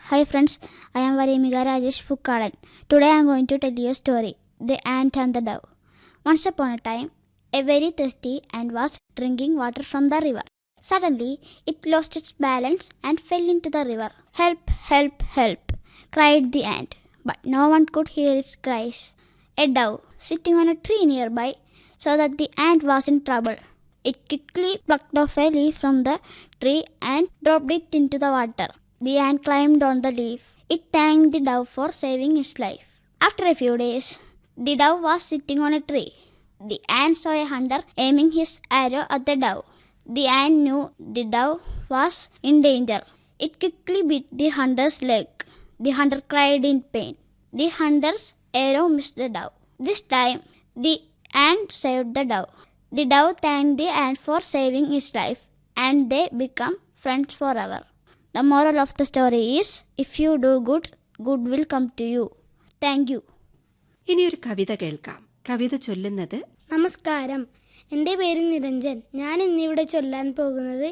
Hi friends, I am Varimika Rajesh Pukkalan. Today I am going to tell you a story, The Ant and the Dove. Once upon a time, a very thirsty ant was drinking water from the river. Suddenly, it lost its balance and fell into the river. Help, help, help, cried the ant. But no one could hear its cries. A dove, sitting on a tree nearby, saw that the ant was in trouble. It quickly plucked off a leaf from the tree and dropped it into the water. The ant climbed on the leaf. It thanked the dove for saving its life. After a few days, the dove was sitting on a tree. The ant saw a hunter aiming his arrow at the dove. The ant knew the dove was in danger. It quickly bit the hunter's leg. The hunter cried in pain. The hunter's arrow missed the dove. This time, the ant saved the dove. The dove thanked the ant for saving its life, and they become friends forever. The moral of the story is, if you do good, good will come to you. Thank you. ഇനിയൊരു കവിത കേൾക്കാം. കവിത ചൊല്ലുന്നത് നമസ്കാരം, എൻ്റെ പേര് നിരഞ്ജൻ. ഞാൻ ഇന്നിവിടെ ചൊല്ലാൻ പോകുന്നത്